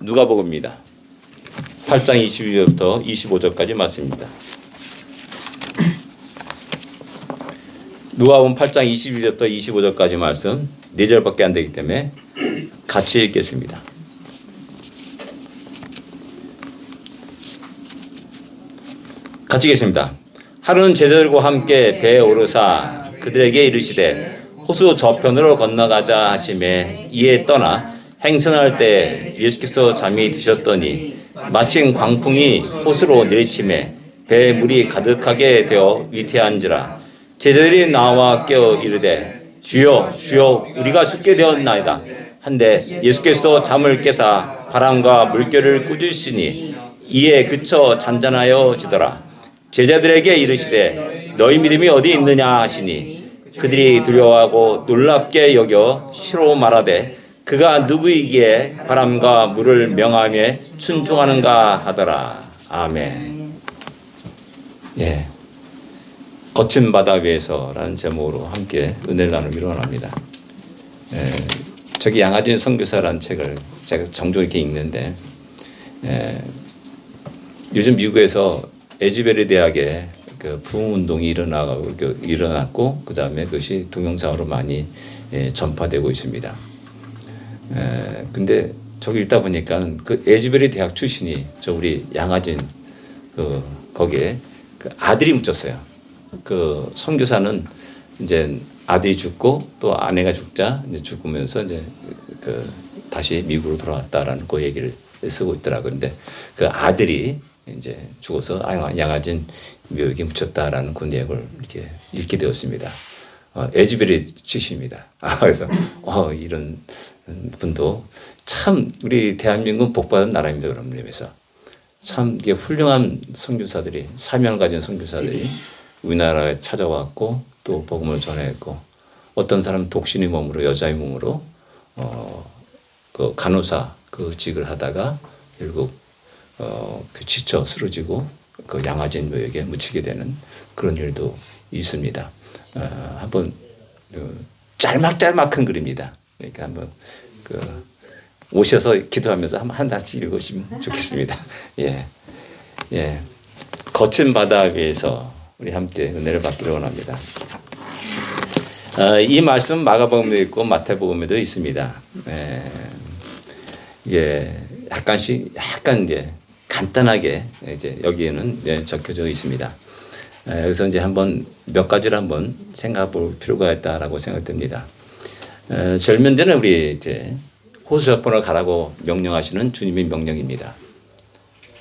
누가복음입니다. 8장 22절부터 25절까지 말씀입니다. 누가복음 8장 22절부터 25절까지 말씀 4절밖에 안 되기 때문에 같이 읽겠습니다. 같이 읽겠습니다. 하루는 제자들과 함께 배에 오르사 그들에게 이르시되 호수 저편으로 건너가자 하시매 이에 떠나 행선할 때 예수께서 잠이 드셨더니 마침 광풍이 호수로 내리치매 배에 물이 가득하게 되어 위태한지라 제자들이 나와 깨어 이르되 주여 주여 우리가 죽게 되었나이다 한데 예수께서 잠을 깨사 바람과 물결을 꾸짖으시니 이에 그쳐 잔잔하여지더라. 제자들에게 이르시되 너희 믿음이 어디 있느냐 하시니 그들이 두려워하고 놀랍게 여겨 시로 말하되 그가 누구이기에 바람과 물을 명하며 순종하는가 하더라. 아멘. 예, 거친 바다 위에서라는 제목으로 함께 은혜를 나누기를 원합니다. 저기 양하진 선교사라는 책을 제가 종종 이렇게 읽는데 요즘 미국에서 에즈베리 대학에 그 부흥 운동이 일어났고 그 다음에 그것이 동영상으로 많이 전파되고 있습니다. 근데 저기 읽다 보니까 그 에즈베리 대학 출신이 저 우리 양하진 거기에 그 아들이 묻혔어요. 그 선교사는 이제 아들이 죽고 또 아내가 이제 죽으면서 이제 그 다시 미국으로 돌아왔다라는 그 얘기를 쓰고 있더라고요. 근데 그 아들이 이제 죽어서 양하진 묘역에 묻혔다라는 그 내용을 이렇게 읽게 되었습니다. 에즈베리 출신입니다. 그래서 이런 분도 참 우리 대한민국 복받은 나라입니다. 그런 의미에서 참 이게 훌륭한 선교사들이 사명을 가진 선교사들이 우리나라에 찾아왔고 또 복음을 전했고 어떤 사람은 독신의 몸으로 여자의 몸으로 그 간호사 그 직을 하다가 결국 그 지쳐 쓰러지고 그 양하진 묘역에 묻히게 되는 그런 일도 있습니다. 한번 짤막짤막한 글입니다. 그러니까 한번 오셔서 기도하면서 한 달씩 읽으시면 좋겠습니다. 예, 거친 바다 위에서 우리 함께 은혜를 받기를 원합니다. 이 말씀 마가복음에도 있고 마태복음에도 있습니다. 약간 이제 간단하게 이제 여기에는 적혀져 있습니다. 여기서 이제 한번 몇 가지를 한번 생각해 볼 필요가 있다라고 생각됩니다. 제일 먼저는 우리 이제 호수 저편으로 가라고 명령하시는 주님의 명령입니다.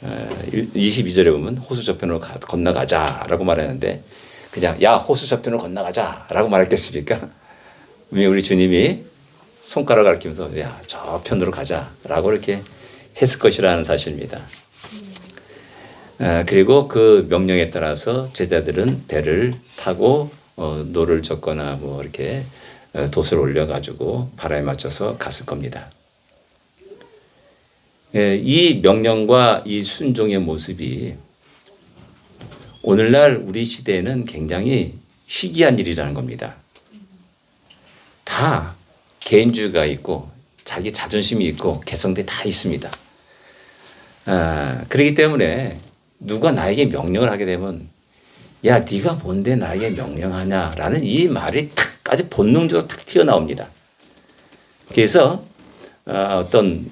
22절에 보면 호수 저편으로 건너가자라고 말하는데 그냥 야 호수 저편으로 건너가자라고 말했겠습니까? 우리 주님이 손가락을 가리키면서 야 저편으로 가자라고 이렇게 했을 것이라는 사실입니다. 그리고 그 명령에 따라서 제자들은 배를 타고 노를 젓거나 뭐 이렇게 돛을 올려가지고 바람에 맞춰서 갔을 겁니다. 이 명령과 이 순종의 모습이 오늘날 우리 시대에는 굉장히 희귀한 일이라는 겁니다. 다 개인주의가 있고 자기 자존심이 있고 개성들이 다 있습니다. 그렇기 때문에 누가 나에게 명령을 하게 되면 야 네가 뭔데 나에게 명령하냐라는 이 말이 아주 본능적으로 탁 튀어나옵니다. 그래서 어떤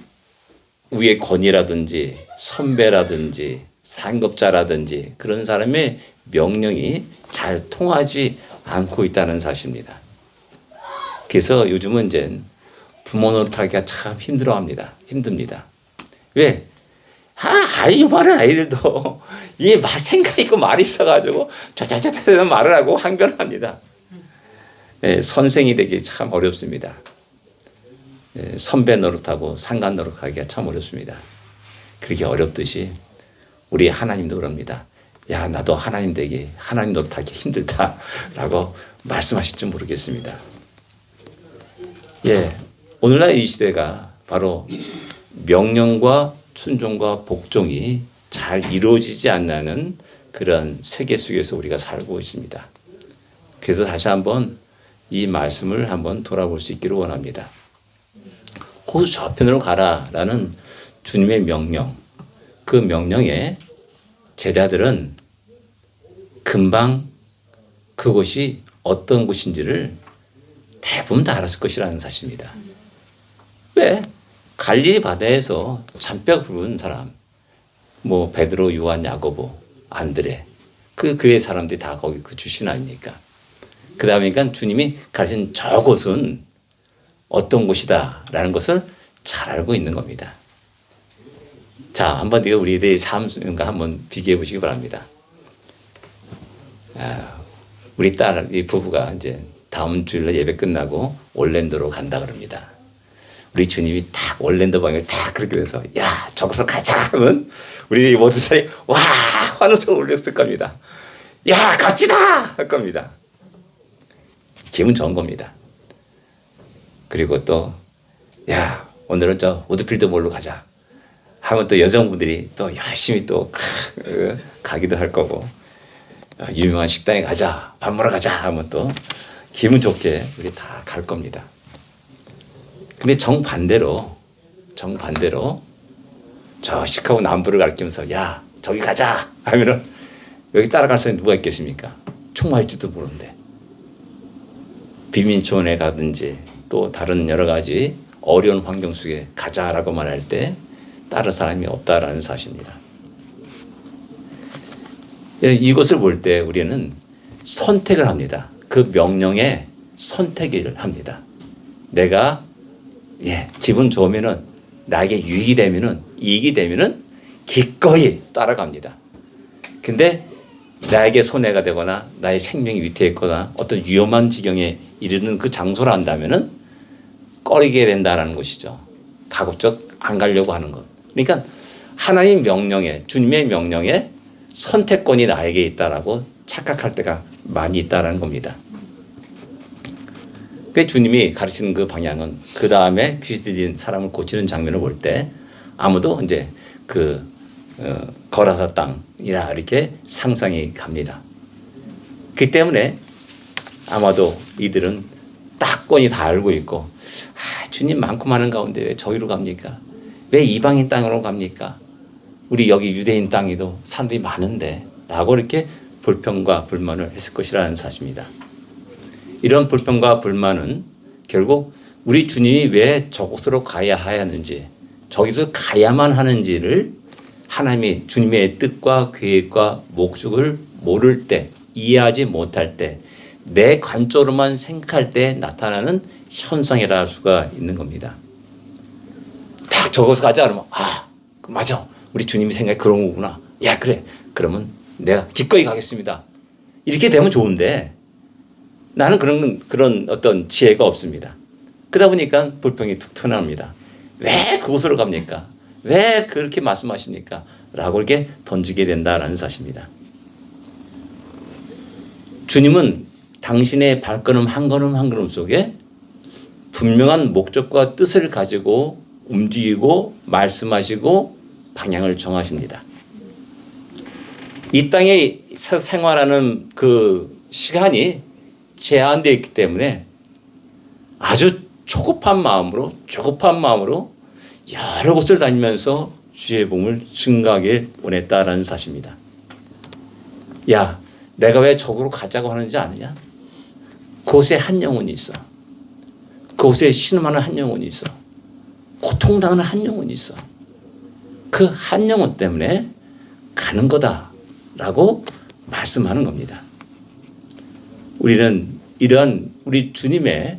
위의 권위라든지 선배라든지 상급자라든지 그런 사람의 명령이 잘 통하지 않고 있다는 사실입니다. 그래서 요즘은 이제 부모 노릇하기가 참 힘듭니다. 왜? 요만한 아이들도 이게 생각 있고 말이 있어가지고 짜짜짜짜 말을 하고 항변을 합니다. 선생이 되기 참 어렵습니다. 선배 노릇하고 상관 노릇하기가 참 어렵습니다. 그렇게 어렵듯이 우리 하나님도 그럽니다. 야 나도 하나님 노릇하기 힘들다라고 말씀하실지 모르겠습니다. 오늘날 이 시대가 바로 명령과 순종과 복종이 잘 이루어지지 않는 그런 세계 속에서 우리가 살고 있습니다. 그래서 다시 한번 이 말씀을 한번 돌아볼 수 있기를 원합니다. 호수 저편으로 가라라는 주님의 명령, 그 명령에 제자들은 금방 그곳이 어떤 곳인지를 대부분 다 알았을 것이라는 사실입니다. 왜? 갈릴리 바다에서 잔뼈 굵은 사람, 뭐 베드로, 요한, 야고보, 안드레, 그 교회 사람들이 다 거기 그 출신 아닙니까? 그 다음이니까 주님이 가르친 저곳은 어떤 곳이다라는 것을 잘 알고 있는 겁니다. 자, 한번 우리들의 삶과 한번 비교해 보시기 바랍니다. 우리 딸, 이 부부가 이제 다음 주일날 예배 끝나고 올랜도로 간다 그럽니다. 우리 주님이 딱 올랜도 방향을 딱 그렇게 해서 야, 저기서 가자 하면 우리 모든 사람이 와 하는 소리 올렸을 겁니다. 야, 갑시다 할 겁니다. 기분 좋은 겁니다. 그리고 또 야, 오늘은 저 우드필드 몰로 가자 하면 또 여성분들이 또 열심히 또 가기도 할 거고, 유명한 식당에 가자, 밥 먹으러 가자 하면 또 기분 좋게 우리 다 갈 겁니다. 근데 정반대로 저 시카고 남부를 가리키면서 야, 저기 가자 하면은 여기 따라갈 사람이 누가 있겠습니까? 총알지도 모르는데. 비민촌에 가든지 또 다른 여러 가지 어려운 환경 속에 가자라고 말할 때 따를 사람이 없다라는 사실입니다. 이것을 볼 때 우리는 선택을 합니다. 그 명령에 선택을 합니다. 내가 기분 좋으면은, 나에게 유익이 되면은, 이익이 되면은 기꺼이 따라갑니다. 근데 나에게 손해가 되거나 나의 생명이 위태했거나 어떤 위험한 지경에 이르는 그 장소를 한다면은 꺼리게 된다라는 것이죠. 가급적 안 가려고 하는 것. 그러니까 하나님 명령에, 주님의 명령에 선택권이 나에게 있다라고 착각할 때가 많이 있다라는 겁니다. 그 주님이 가르치는 그 방향은 그 다음에 귀신 들린 사람을 고치는 장면을 볼 때 아무도 이제 거라사 땅이라 이렇게 상상이 갑니다. 그 때문에 아마도 이들은 딱권이 다 알고 있고, 주님 많고 많은 가운데 왜 저기로 갑니까? 왜 이방인 땅으로 갑니까? 우리 여기 유대인 땅에도 사람들이 많은데 라고 이렇게 불평과 불만을 했을 것이라는 사실입니다. 이런 불평과 불만은 결국 우리 주님이 왜 저곳으로 가야 하였는지, 저기서 가야만 하는지를 하나님이 주님의 뜻과 계획과 목적을 모를 때, 이해하지 못할 때, 내 관점으로만 생각할 때 나타나는 현상이라 할 수가 있는 겁니다. 딱 저곳 가자 그러면 맞아, 우리 주님이 생각이 그런 거구나. 야, 그래, 그러면 내가 기꺼이 가겠습니다. 이렇게 되면 좋은데 나는 그런 어떤 지혜가 없습니다. 그러다 보니까 불평이 툭 튀어나옵니다. 왜 그곳으로 갑니까? 왜 그렇게 말씀하십니까? 라고 이렇게 던지게 된다라는 사실입니다. 주님은 당신의 발걸음 한 걸음 한 걸음 속에 분명한 목적과 뜻을 가지고 움직이고 말씀하시고 방향을 정하십니다. 이 땅에 생활하는 그 시간이 제한되어 있기 때문에 아주 조급한 마음으로 여러 곳을 다니면서 주의 복음을 증가하길 원했다라는 사실입니다. 야, 내가 왜 저기로 가자고 하는지 아느냐? 그곳에 한 영혼이 있어. 그곳에 신음하는 한 영혼이 있어. 고통당하는 한 영혼이 있어. 그 한 영혼 때문에 가는 거다라고 말씀하는 겁니다. 우리는 이러한 우리 주님의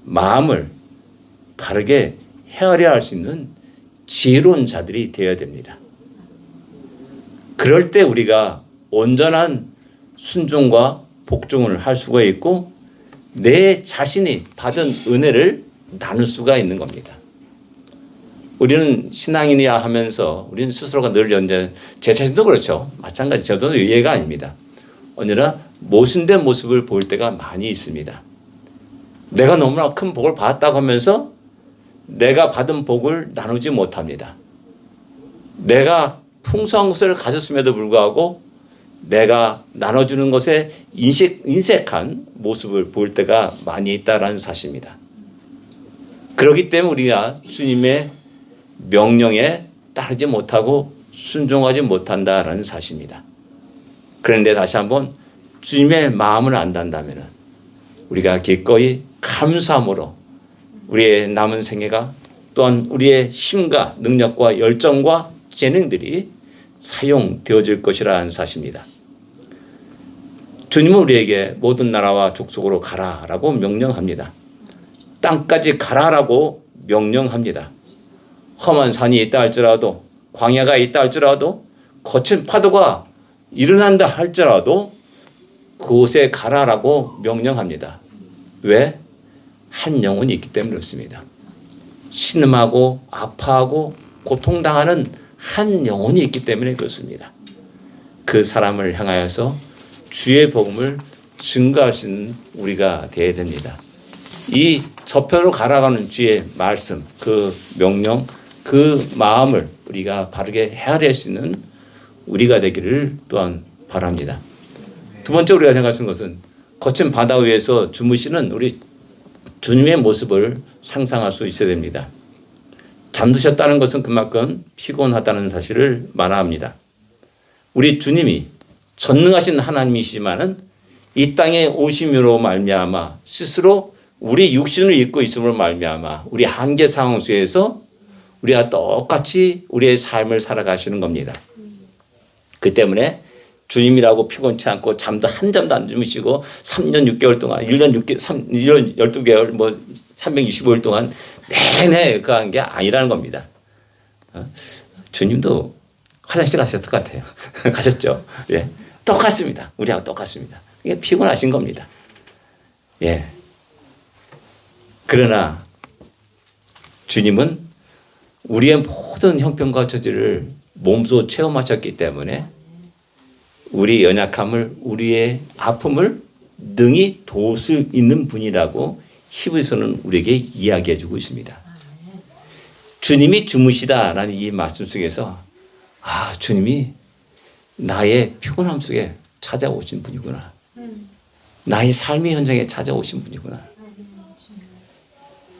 마음을 바르게 헤아려 할 수 있는 지혜로운 자들이 되어야 됩니다. 그럴 때 우리가 온전한 순종과 복종을 할 수가 있고 내 자신이 받은 은혜를 나눌 수가 있는 겁니다. 우리는 신앙인이야 하면서 우리는 스스로가 늘 제 자신도 그렇죠. 마찬가지 저도 예가 아닙니다. 언제나 모순된 모습을 보일 때가 많이 있습니다. 내가 너무나 큰 복을 받았다고 하면서 내가 받은 복을 나누지 못합니다. 내가 풍성한 것을 가졌음에도 불구하고 내가 나눠주는 것에 인색한 모습을 보일 때가 많이 있다는 사실입니다. 그렇기 때문에 우리가 주님의 명령에 따르지 못하고 순종하지 못한다라는 사실입니다. 그런데 다시 한번 주님의 마음을 안단다면 우리가 기꺼이 감사함으로 우리의 남은 생애가 또한 우리의 힘과 능력과 열정과 재능들이 사용되어질 것이라는 사실입니다. 주님은 우리에게 모든 나라와 족속으로 가라라고 명령합니다. 땅까지 가라라고 명령합니다. 험한 산이 있다 할지라도 광야가 있다 할지라도 거친 파도가 일어난다 할지라도 그곳에 가라라고 명령합니다. 왜? 한 영혼이 있기 때문에 그렇습니다. 신음하고 아파하고 고통당하는 한 영혼이 있기 때문에 그렇습니다. 그 사람을 향하여서 주의 복음을 증거하시는 우리가 되어야 됩니다. 이 저편으로 가라가는 주의 말씀, 그 명령, 그 마음을 우리가 바르게 헤아릴 수 있는 우리가 되기를 또한 바랍니다. 두 번째 우리가 생각할 수 있는 것은 거친 바다 위에서 주무시는 우리 주님의 모습을 상상할 수 있어야 됩니다. 잠드셨다는 것은 그만큼 피곤하다는 사실을 말합니다. 우리 주님이 전능하신 하나님이시지만은 이 땅에 오심으로 말미암아 스스로 우리 육신을 입고 있음으로 말미암아 우리 한계 상황 속에서 우리가 똑같이 우리의 삶을 살아가시는 겁니다. 그 때문에 주님이라고 피곤치 않고 잠도 한 잠도 안 주무시고 3년 6개월 동안 1년 12개월 뭐 365일 동안 내내 그 한 게 아니라는 겁니다. 주님도 화장실 가셨을 것 같아요. 가셨죠? 예. 똑같습니다. 우리하고 똑같습니다. 이게 피곤하신 겁니다. 예. 그러나 주님은 우리의 모든 형편과 처지를 몸소 체험하셨기 때문에 우리 연약함을, 우리의 아픔을 능히 도울 수 있는 분이라고 히브리서는 우리에게 이야기해 주고 있습니다. 주님이 주무시다라는 이 말씀 속에서 주님이 나의 피곤함 속에 찾아오신 분이구나. 나의 삶의 현장에 찾아오신 분이구나.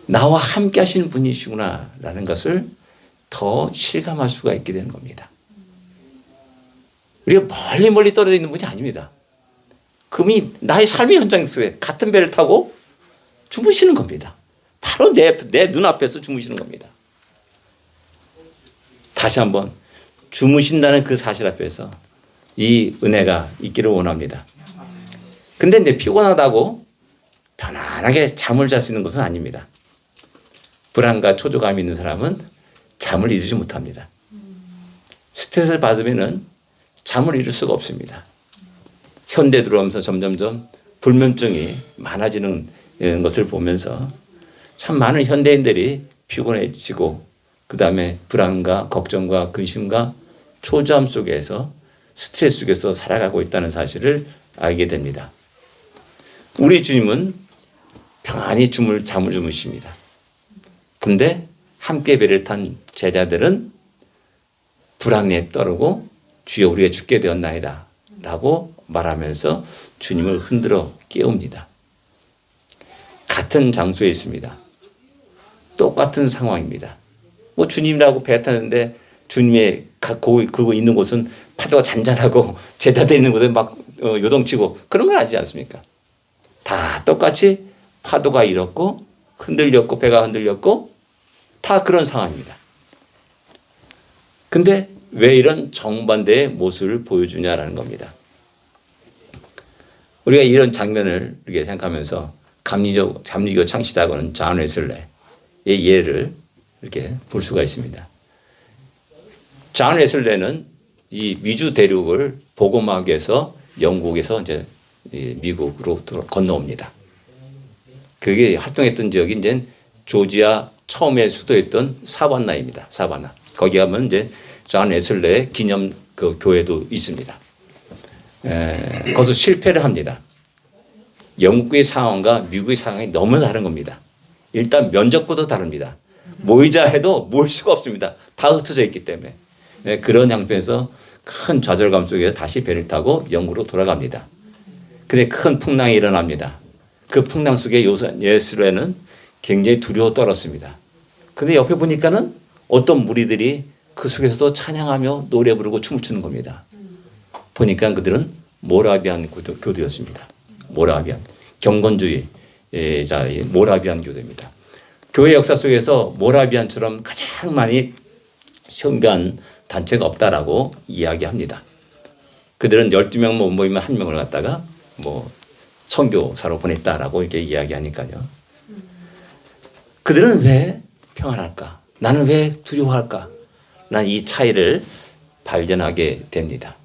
나와 함께 하시는 분이시구나 라는 것을 더 실감할 수가 있게 되는 겁니다. 우리가 멀리 떨어져 있는 분이 아닙니다. 그분이 나의 삶의 현장 속에 같은 배를 타고 주무시는 겁니다. 바로 내 눈앞에서 주무시는 겁니다. 다시 한번 주무신다는 그 사실 앞에서 이 은혜가 있기를 원합니다. 근데 내 피곤하다고 편안하게 잠을 잘 수 있는 것은 아닙니다. 불안과 초조감이 있는 사람은 잠을 이루지 못합니다. 스트레스를 받으면은 잠을 이룰 수가 없습니다. 현대 들어오면서 점점점 불면증이 많아지는 것을 보면서 참 많은 현대인들이 피곤해지고 그 다음에 불안과 걱정과 근심과 초조함 속에서 스트레스 속에서 살아가고 있다는 사실을 알게 됩니다. 우리 주님은 평안히 잠을 주무십니다. 근데 함께 배를 탄 제자들은 불안에 떨고 주여 우리가 죽게 되었나이다 라고 말하면서 주님을 흔들어 깨웁니다. 같은 장소에 있습니다. 똑같은 상황입니다. 뭐 주님이라고 배 타는데 주님의 그거 있는 곳은 파도가 잔잔하고 제자들 있는 곳에 막 요동치고 그런 건 아니지 않습니까? 다 똑같이 파도가 일었고 흔들렸고 배가 흔들렸고 다 그런 상황입니다. 근데 왜 이런 정반대의 모습을 보여주냐라는 겁니다. 우리가 이런 장면을 이렇게 생각하면서 감리교 창시자고는 존 웨슬레의 예를 이렇게 볼 수가 있습니다. 존 웨슬레는 이 미주 대륙을 복음하기 위해서 영국에서 이제 미국으로 건너옵니다. 그게 활동했던 지역이 이제 조지아 처음에 수도였던 사바나입니다. 사바나. 거기 가면 이제 존 웨슬레의 기념 그 교회도 있습니다. 거기서 실패를 합니다. 영국의 상황과 미국의 상황이 너무 다른 겁니다. 일단 면적보다 다릅니다. 모이자 해도 모일 수가 없습니다. 다 흩어져 있기 때문에. 그런 양편에서 큰 좌절감 속에 다시 배를 타고 영국으로 돌아갑니다. 근데 큰 풍랑이 일어납니다. 그 풍랑 속에 웨슬레는 굉장히 두려워 떨었습니다. 근데 옆에 보니까는 어떤 무리들이 그 속에서도 찬양하며 노래 부르고 춤을 추는 겁니다. 보니까 그들은 모라비안 교도였습니다. 모라비안 경건주의자의 모라비안 교도입니다. 교회 역사 속에서 모라비안처럼 가장 많이 선교한 단체가 없다라고 이야기합니다. 그들은 12명 모이면 한 명을 갖다가 뭐 선교사로 보냈다라고 이렇게 이야기하니까요. 그들은 왜 평안할까? 나는 왜 두려워할까? 난 이 차이를 발견하게 됩니다.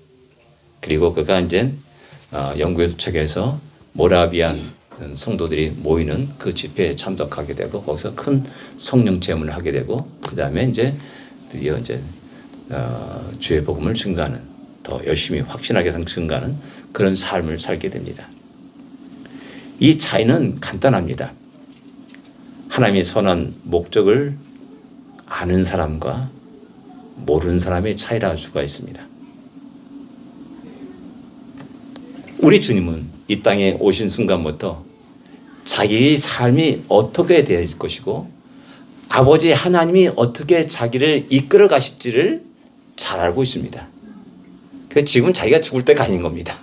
그리고 그가 이제 영국에 도착해서 모라비안 성도들이 모이는 그 집회에 참석하게 되고 거기서 큰 성령 체험을 하게 되고 그 다음에 이제 드디어 이제 주의 복음을 증가하는 더 열심히 확신하게 증가하는 그런 삶을 살게 됩니다. 이 차이는 간단합니다. 하나님의 선한 목적을 아는 사람과 모르는 사람의 차이라 할 수가 있습니다. 우리 주님은 이 땅에 오신 순간부터 자기의 삶이 어떻게 될 것이고 아버지 하나님이 어떻게 자기를 이끌어 가실지를 잘 알고 있습니다. 그래서 지금 자기가 죽을 때가 아닌 겁니다.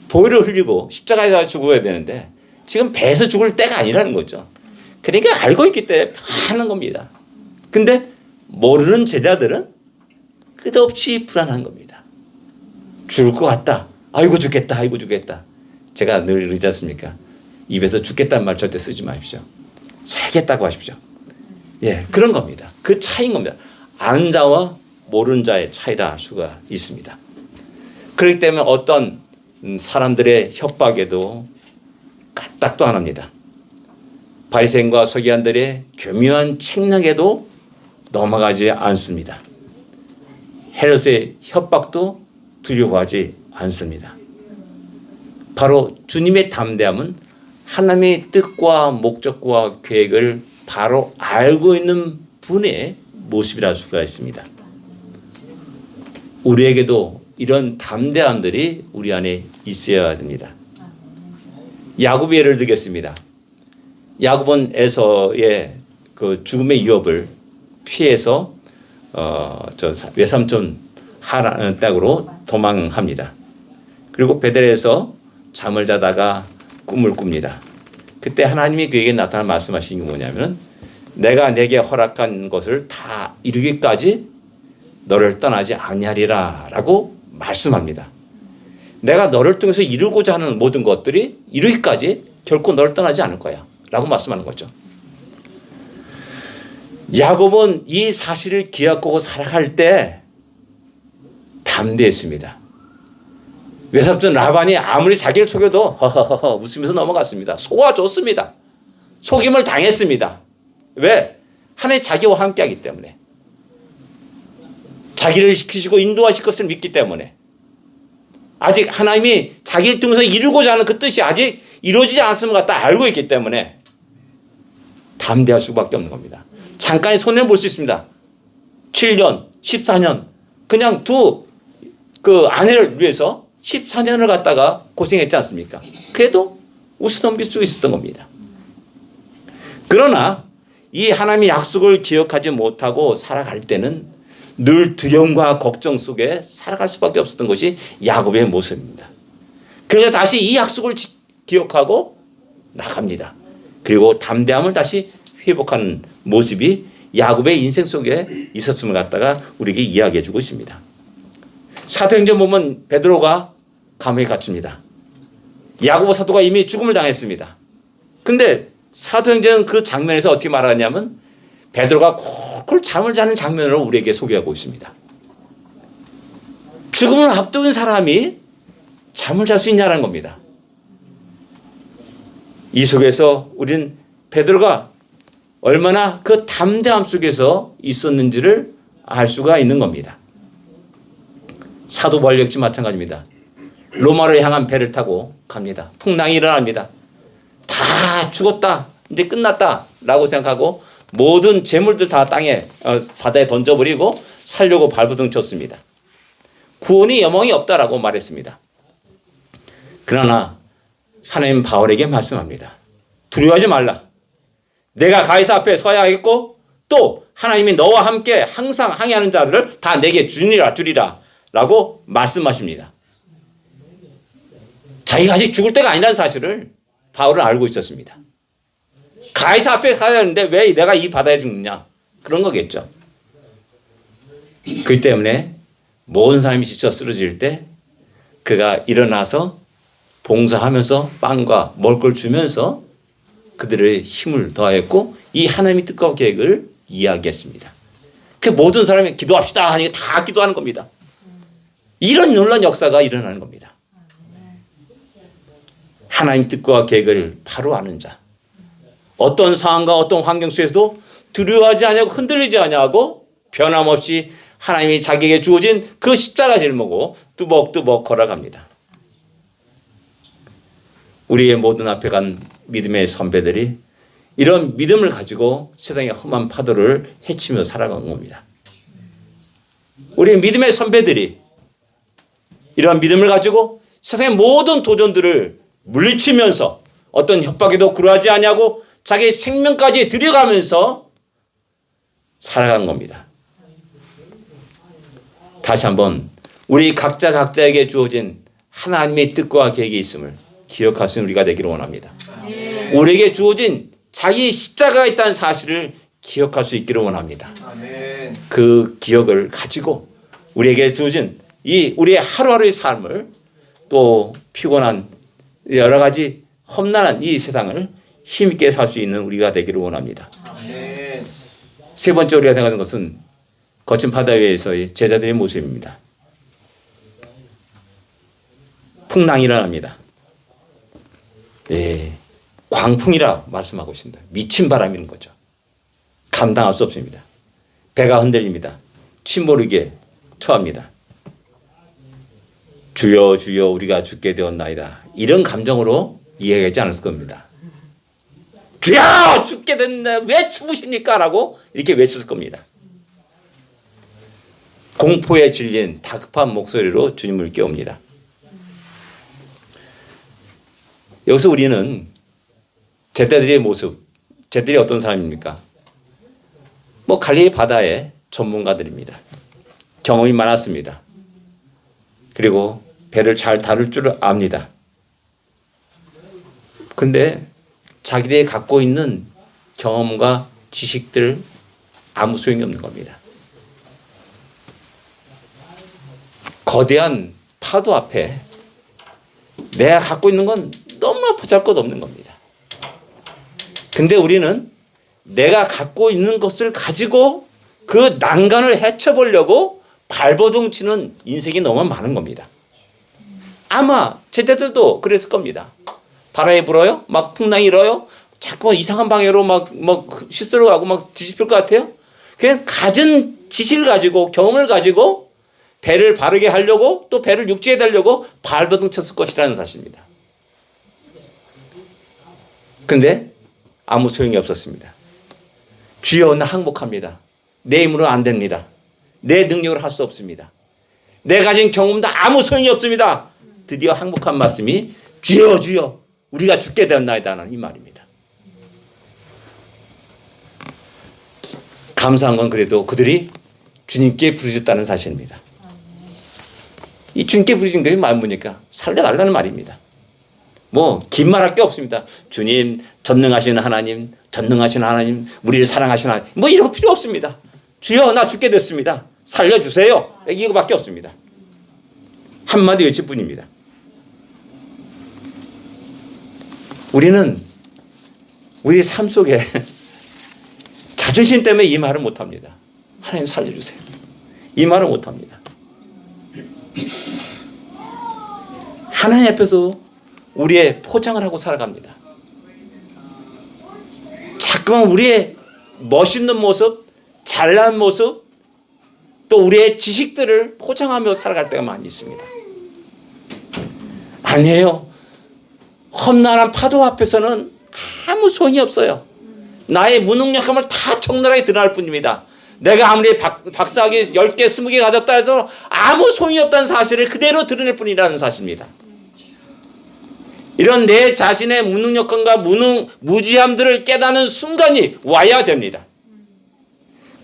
보혈을 흘리고 십자가에서 죽어야 되는데 지금 배에서 죽을 때가 아니라는 거죠. 그러니까 알고 있기 때문에 하는 겁니다. 근데 모르는 제자들은 끝없이 불안한 겁니다. 죽을 것 같다. 아이고 죽겠다. 아이고 죽겠다. 제가 늘 그러지 않습니까? 입에서 죽겠다는 말 절대 쓰지 마십시오. 살겠다고 하십시오. 예, 그런 겁니다. 그 차이인 겁니다. 아는 자와 모르는 자의 차이라 할 수가 있습니다. 그렇기 때문에 어떤 사람들의 협박에도 까딱도 안 합니다. 바리새인과 서기관들의 교묘한 책략에도 넘어가지 않습니다. 헤롯의 협박도 두려워하지 않습니다. 바로 주님의 담대함은 하나님의 뜻과 목적과 계획을 바로 알고 있는 분의 모습이라 할 수가 있습니다. 우리에게도 이런 담대함들이 우리 안에 있어야 됩니다. 야곱의 예를 들겠습니다. 야곱은 에서의 그 죽음의 위협을 피해서 저 외삼촌 하란 땅으로 도망합니다. 그리고 베델에서 잠을 자다가 꿈을 꿉니다. 그때 하나님이 그에게 나타나 말씀하신 게 뭐냐면 내가 내게 허락한 것을 다 이루기까지 너를 떠나지 아니하리라 라고 말씀합니다. 내가 너를 통해서 이루고자 하는 모든 것들이 이루기까지 결코 너를 떠나지 않을 거야 라고 말씀하는 거죠. 야곱은 이 사실을 기억하고 살아갈 때 담대했습니다. 외삼촌 라반이 아무리 자기를 속여도 허허허 웃으면서 넘어갔습니다. 속아줬습니다. 속임을 당했습니다. 왜? 하나님 자기와 함께하기 때문에. 자기를 지키시고 인도하실 것을 믿기 때문에. 아직 하나님이 자기를 통해서 이루고자 하는 그 뜻이 아직 이루어지지 않았음을 갖다 알고 있기 때문에 담대할 수밖에 없는 겁니다. 잠깐의 손해를 볼 수 있습니다. 7년, 14년 그냥 그 아내를 위해서 14년을 갖다가 고생했지 않습니까? 그래도 웃어넘길 수 있었던 겁니다. 그러나 이 하나님의 약속을 기억하지 못하고 살아갈 때는 늘 두려움과 걱정 속에 살아갈 수밖에 없었던 것이 야곱의 모습입니다. 그래서 다시 이 약속을 기억하고 나갑니다. 그리고 담대함을 다시 회복하는 모습이 야곱의 인생 속에 있었음을 갖다가 우리에게 이야기해 주고 있습니다. 사도행전 보면 베드로가 감옥에 갇힙니다. 야고보 사도가 이미 죽음을 당했습니다. 근데 사도행전은 그 장면에서 어떻게 말하냐면 베드로가 콜콜 잠을 자는 장면을 우리에게 소개하고 있습니다. 죽음을 앞둔 사람이 잠을 잘 수 있냐는 겁니다. 이 속에서 우리는 베드로가 얼마나 그 담대함 속에서 있었는지를 알 수가 있는 겁니다. 사도 바울 역시 마찬가지입니다. 로마로 향한 배를 타고 갑니다. 풍랑이 일어납니다. 다 죽었다. 이제 끝났다. 라고 생각하고 모든 재물들 다 바다에 던져버리고 살려고 발부둥 쳤습니다. 구원이 여망이 없다라고 말했습니다. 그러나 하나님 바울에게 말씀합니다. 두려워하지 말라. 내가 가이사 앞에 서야 하겠고 또 하나님이 너와 함께 항상 항해하는 자들을 다 내게 주리라 라고 말씀하십니다. 자기가 아직 죽을 때가 아니라는 사실을 바울은 알고 있었습니다. 가이사 앞에 가야 하는데 왜 내가 이 바다에 죽느냐, 그런 거겠죠. 그 때문에 모든 사람이 지쳐 쓰러질 때 그가 일어나서 봉사하면서 빵과 먹을 걸 주면서 그들의 힘을 더하였고 이 하나님의 뜻과 계획을 이야기했습니다. 그 모든 사람이 기도합시다 하니 다 기도하는 겁니다. 이런 놀라운 역사가 일어나는 겁니다. 하나님 뜻과 계획을 바로 아는 자, 어떤 상황과 어떤 환경 속에서도 두려워하지 않냐고 흔들리지 않냐고 변함없이 하나님이 자기에게 주어진 그 십자가 짊어고 뚜벅뚜벅 걸어갑니다. 우리의 모든 앞에 간 믿음의 선배들이 이런 믿음을 가지고 세상의 험한 파도를 헤치며 살아간 겁니다. 우리의 믿음의 선배들이 이런 믿음을 가지고 세상의 모든 도전들을 물리치면서 어떤 협박에도 굴하지 않냐고 자기 생명까지 들여가면서 살아간 겁니다. 다시 한번 우리 각자에게 주어진 하나님의 뜻과 계획이 있음을 기억할 수 있는 우리가 되기를 원합니다. 우리에게 주어진 자기 십자가가 있다는 사실을 기억할 수 있기를 원합니다. 그 기억을 가지고 우리에게 주어진 이 우리의 하루하루의 삶을 또 피곤한 여러 가지 험난한 이 세상을 힘있게 살 수 있는 우리가 되기를 원합니다. 세 번째 우리가 생각하는 것은 거친 바다 위에서의 제자들의 모습입니다. 풍랑이 일어납니다. 예, 광풍이라 말씀하고 있습니다. 미친 바람인 거죠. 감당할 수 없습니다. 배가 흔들립니다. 침몰위기에 처합니다. 주여 주여 우리가 죽게 되었나이다. 이런 감정으로 이해하지 않았을 겁니다. 주여 죽게 됐네 왜 죽으십니까? 라고 이렇게 외쳤을 겁니다. 공포에 질린 다급한 목소리로 주님을 깨웁니다. 여기서 우리는 제자들의 모습, 제자들이 어떤 사람입니까? 갈릴리 바다의 전문가들입니다. 경험이 많았습니다. 그리고 배를 잘 다룰 줄 압니다. 근데 자기들이 갖고 있는 경험과 지식들 아무 소용이 없는 겁니다. 거대한 파도 앞에 내가 갖고 있는 건 너무나 보잘것없는 겁니다. 근데 우리는 내가 갖고 있는 것을 가지고 그 난간을 헤쳐보려고 발버둥 치는 인생이 너무 많은 겁니다. 아마 제자들도 그랬을 겁니다. 바람이 불어요? 막 풍랑이 일어요? 자꾸 이상한 방향으로 막 휘슬러 가고 막 뒤집힐 것 같아요? 그냥 가진 지식을 가지고 경험을 가지고 배를 바르게 하려고 또 배를 육지에 달려고 발버둥 쳤을 것이라는 사실입니다. 근데 아무 소용이 없었습니다. 주여 나 항복합니다. 내 힘으로 안 됩니다. 내 능력으로 할 수 없습니다. 내 가진 경험도 아무 소용이 없습니다. 드디어 항복한 말씀이 주여 주여 우리가 죽게 되었나이다는 이 말입니다. 감사한 건 그래도 그들이 주님께 부르셨다는 사실입니다. 이 주님께 부르신 것이 뭐니까 살려달라는 말입니다. 긴 말할 게 없습니다. 주님, 전능하신 하나님, 우리를 사랑하시는 하나님, 이런 거 필요 없습니다. 주여, 나 죽게 됐습니다. 살려주세요. 이거밖에 없습니다. 한마디 외칠 뿐입니다. 우리는 우리 삶 속에 자존심 때문에 이 말을 못합니다. 하나님 살려주세요. 이 말을 못합니다. 하나님 앞에서 우리의 포장을 하고 살아갑니다. 자꾸만 우리의 멋있는 모습, 잘난 모습, 또 우리의 지식들을 포장하며 살아갈 때가 많이 있습니다. 아니에요. 험난한 파도 앞에서는 아무 소용이 없어요. 나의 무능력함을 다 적나라하게 드러날 뿐입니다. 내가 아무리 박사학위 10개, 20개 가졌다 해도 아무 소용이 없다는 사실을 그대로 드러낼 뿐이라는 사실입니다. 이런 내 자신의 무능력함과 무지함들을 깨닫는 순간이 와야 됩니다.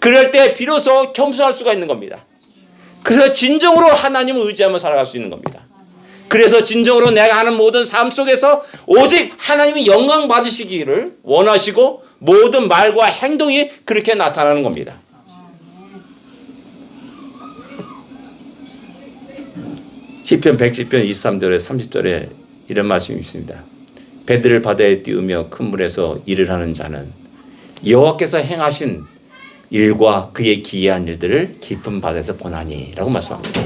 그럴 때 비로소 겸손할 수가 있는 겁니다. 그래서 진정으로 하나님을 의지하며 살아갈 수 있는 겁니다. 그래서 진정으로 내가 하는 모든 삶 속에서 오직 하나님이 영광 받으시기를 원하시고 모든 말과 행동이 그렇게 나타나는 겁니다. 시편 110편 23절에 30절에 이런 말씀이 있습니다. 배들을 바다에 띄우며 큰 물에서 일을 하는 자는 여호와께서 행하신 일과 그의 기이한 일들을 깊은 바다에서 보나니 라고 말씀합니다.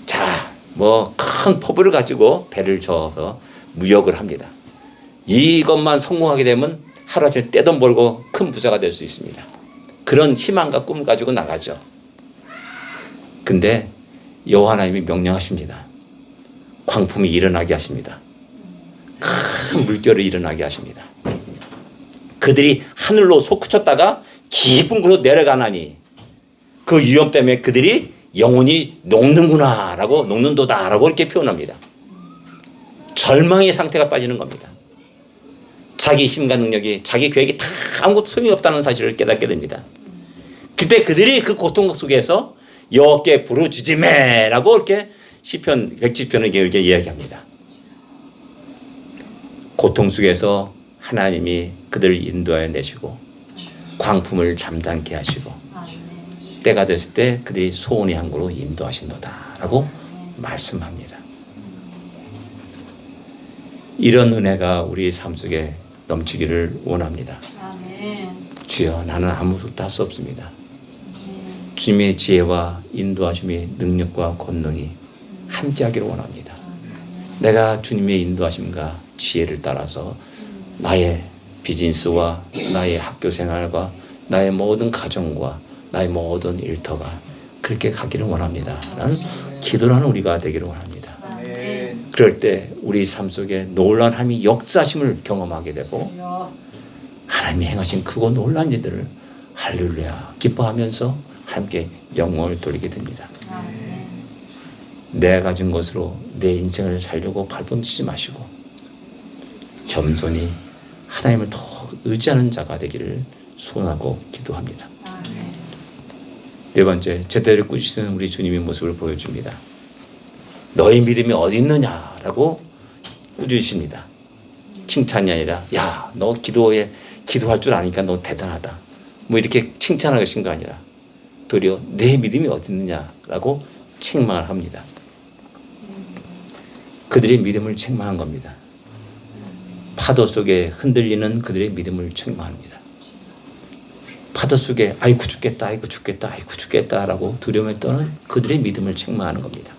자, 뭐 큰 포부를 가지고 배를 저어서 무역을 합니다. 이것만 성공하게 되면 하루아침에 떼돈 벌고 큰 부자가 될 수 있습니다. 그런 희망과 꿈을 가지고 나가죠. 근데 여호와 하나님이 명령하십니다. 광풍이 일어나게 하십니다. 큰 물결을 일어나게 하십니다. 그들이 하늘로 솟구쳤다가 깊은 곳으로 내려가나니 그 위험 때문에 그들이 영혼이 녹는구나라고 녹는도다라고 이렇게 표현합니다. 절망의 상태가 빠지는 겁니다. 자기 힘과 능력이 자기 계획이 다 아무것도 소용이 없다는 사실을 깨닫게 됩니다. 그때 그들이 그 고통 속에서 여호와께 부르짖으매라고 이렇게 시편 110편에 이렇게 이야기합니다. 고통 속에서 하나님이 그들을 인도하여 내시고 광풍을 잠잠케 하시고 때가 됐을 때 그들이 소원의 항구로 인도하신도다라고 말씀합니다. 이런 은혜가 우리 삶 속에 넘치기를 원합니다. 주여, 나는 아무것도 할 수 없습니다. 주님의 지혜와 인도하심의 능력과 권능이 함께하기를 원합니다. 내가 주님의 인도하심과 지혜를 따라서 나의 비즈니스와 나의 학교 생활과 나의 모든 가정과 나의 모든 일터가 그렇게 가기를 원합니다. 라는 기도를 하는 우리가 되기를 원합니다. 그럴 때 우리 삶 속에 놀라운 하나님의 역사심을 경험하게 되고 하나님이 행하신 크고 놀라운 일들을 할렐루야 기뻐하면서 함께 영광을 돌리게 됩니다. 내가 가진 것으로 내 인생을 살려고 발버둥치지 마시고 겸손히 하나님을 더 의지하는 자가 되기를 소원하고 기도합니다. 네 번째, 제자들을 꾸짖으시는 우리 주님의 모습을 보여줍니다. 너희 믿음이 어디 있느냐라고 꾸짖으십니다. 칭찬이 아니라 야, 너 기도할 줄 아니까 너 대단하다. 뭐 이렇게 칭찬하신 거 아니라 도리어 내 믿음이 어디 있느냐라고 책망을 합니다. 그들의 믿음을 책망한 겁니다. 파도 속에 흔들리는 그들의 믿음을 책망합니다. 파도 속에 아이고 죽겠다, 아이고 죽겠다, 아이고 죽겠다라고 두려움에 떠는 그들의 믿음을 책망하는 겁니다.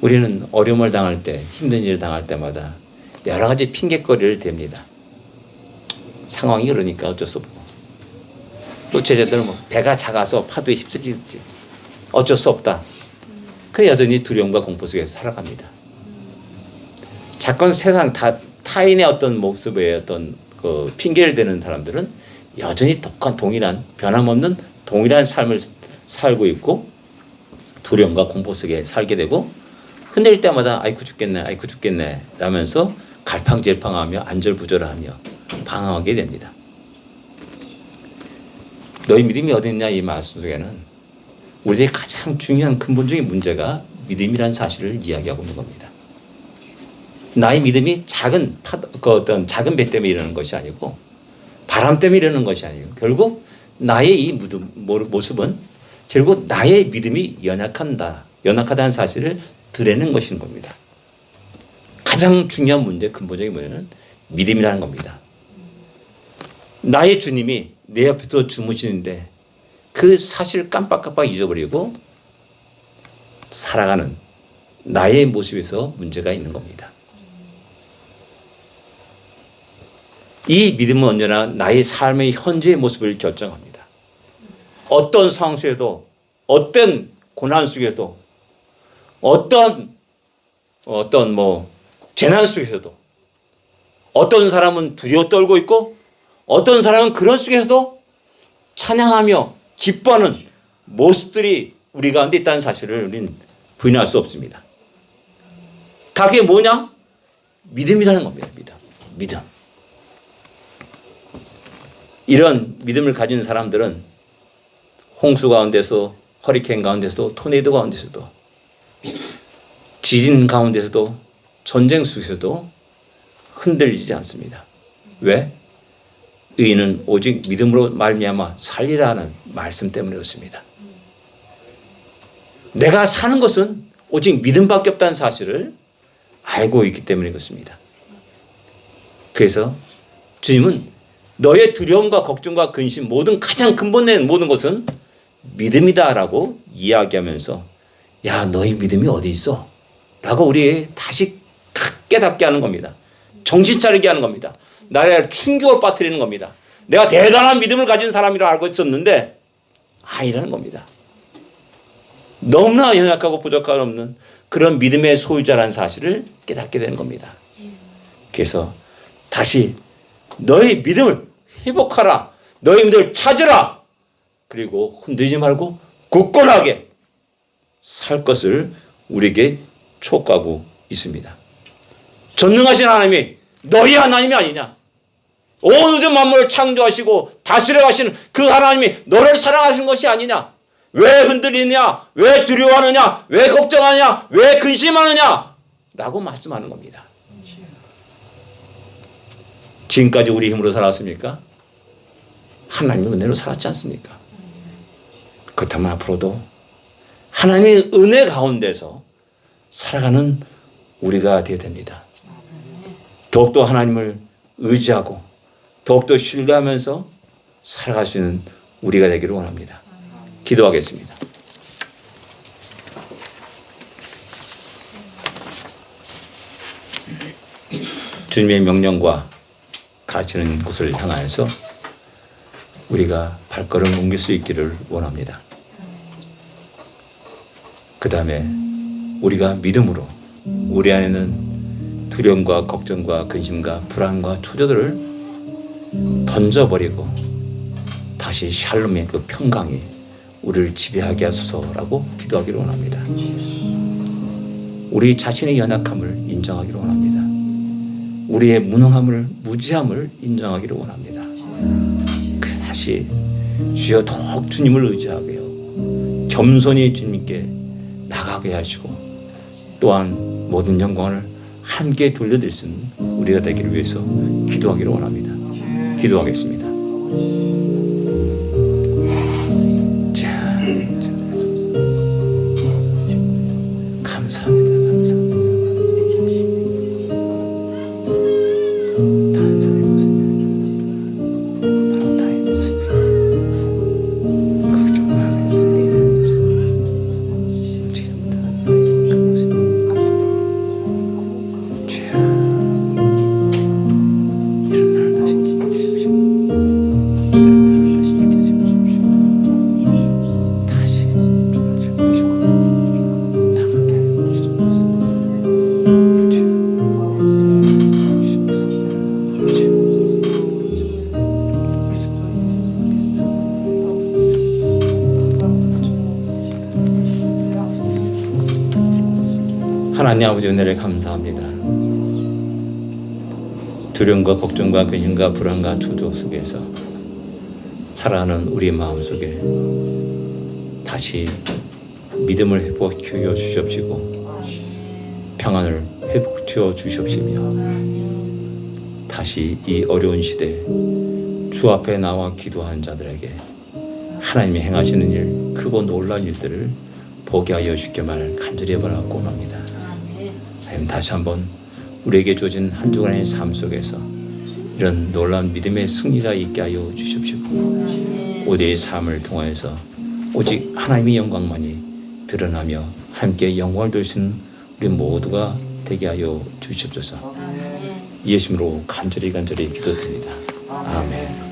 우리는 어려움을 당할 때, 힘든 일을 당할 때마다 여러 가지 핑계거리를 댑니다. 상황이 그러니까 어쩔 수 없고, 또 제자들은 뭐 배가 작아서 파도에 휩쓸리지 어쩔 수 없다. 그 여전히 두려움과 공포 속에서 살아갑니다. 자꾸 세상 타인의 어떤 모습에 어떤 그 핑계를 대는 사람들은 여전히 동일한 변함없는 동일한 삶을 살고 있고 두려움과 공포 속에 살게 되고 흔들릴 때마다 아이고 죽겠네, 아이고 죽겠네 라면서 갈팡질팡하며 안절부절하며 방황하게 됩니다. 너희 믿음이 어디 있냐 이 말씀 속에는 우리의 가장 중요한 근본적인 문제가 믿음이라는 사실을 이야기하고 있는 겁니다. 나의 믿음이 작은 어떤 작은 배 때문에 일어나는 것이 아니고 바람 때문에 일어나는 것이 아니고 결국 나의 이 모습은 결국 나의 믿음이 연약하다는 사실을 드러내는 것인 겁니다. 가장 중요한 문제, 근본적인 문제는 믿음이라는 겁니다. 나의 주님이 내 옆에서 주무시는데 그 사실을 깜빡깜빡 잊어버리고 살아가는 나의 모습에서 문제가 있는 겁니다. 이 믿음은 언제나 나의 삶의 현재의 모습을 결정합니다. 어떤 상황 속에도 어떤 고난 속에도 어떤 재난 속에서도 어떤 사람은 두려워 떨고 있고 어떤 사람은 그런 속에서도 찬양하며 기뻐하는 모습들이 우리 가운데 있다는 사실을 우리는 부인할 수 없습니다. 다 그게 뭐냐? 믿음이라는 겁니다. 믿음. 이런 믿음을 가진 사람들은 홍수 가운데서, 허리케인 가운데서도, 토네이도 가운데서도, 지진 가운데서도, 전쟁 속에서도 흔들리지 않습니다. 왜? 의인은 오직 믿음으로 말미암아 살리라 하는 말씀 때문에 그렇습니다. 내가 사는 것은 오직 믿음밖에 없다는 사실을 알고 있기 때문에 그렇습니다. 그래서 주님은 너의 두려움과 걱정과 근심, 모든 가장 근본의 모든 것은 믿음이다라고 이야기하면서, 야, 너희 믿음이 어디 있어? 라고 우리 다시 깨닫게 하는 겁니다. 정신 차리게 하는 겁니다. 나를 충격을 빠뜨리는 겁니다. 내가 대단한 믿음을 가진 사람이라 알고 있었는데 아니라는 겁니다. 너무나 연약하고 부족함 없는 그런 믿음의 소유자라는 사실을 깨닫게 되는 겁니다. 그래서 다시 너의 믿음을 회복하라. 너의 믿음을 찾으라. 그리고 흔들리지 말고 굳건하게 살 것을 우리에게 촉구하고 있습니다. 전능하신 하나님이 너희 하나님이 아니냐? 온 우주 만물을 창조하시고 다스려 가시는 그 하나님이 너를 사랑하시는 것이 아니냐? 왜 흔들리느냐? 왜 두려워하느냐? 왜 걱정하느냐? 왜 근심하느냐? 라고 말씀하는 겁니다. 지금까지 우리 힘으로 살았습니까? 하나님의 은혜로 살았지 않습니까? 그렇다면 앞으로도 하나님의 은혜 가운데서 살아가는 우리가 되어야 됩니다. 더욱더 하나님을 의지하고 더욱더 신뢰하면서 살아갈 수 있는 우리가 되기를 원합니다. 기도하겠습니다. 주님의 명령과 가르치는 곳을 향하여서 우리가 발걸음을 옮길 수 있기를 원합니다. 그 다음에 우리가 믿음으로 우리 안에는 두려움과 걱정과 근심과 불안과 초조들을 던져버리고 다시 샬롬의 그 평강이 우리를 지배하게 하소서라고 기도하기를 원합니다. 우리 자신의 연약함을 인정하기를 원합니다. 우리의 무능함을, 무지함을 인정하기를 원합니다. 그래서 다시 주여 더욱 주님을 의지하게 하고 겸손히 주님께 나가게 하시고 또한 모든 영광을 함께 돌려드릴 수 있는 우리가 되기를 위해서 기도하기를 원합니다. 기도하겠습니다. 자, 감사합니다. 다른 사람의 모습이 바로 나의 모습이 걱정하는 지금부터 나의 그 모습 주여 이런 날 다시 주십시오. 이런 날 다시 이렇게 세워주십시오. 다시 좀 주시고 나가게 하여 주옵소서. 하나님 아버지 은혜를 감사합니다. 두려움과 걱정과 근심과 불안과 초조 속에서 살아가는 우리 마음속에 다시 믿음을 회복시켜 주시옵시고 평안을 회복시켜 주시옵시며 다시 이 어려운 시대에 주 앞에 나와 기도하는 자들에게 하나님이 행하시는 일, 크고 놀라운 일들을 보게 하여 주시기만을 간절히 바라고 원합니다. 하나님 다시 한번 우리에게 주어진 한 주간의 삶 속에서 이런 놀라운 믿음의 승리가 있게 하여 주십시오. 우리의 삶을 통하여서 오직 하나님의 영광만이 드러나며 함께 영광을 돌리시는 우리 모두가 되게 하여 주시옵소서. 예수님으로 간절히 기도드립니다. 아멘.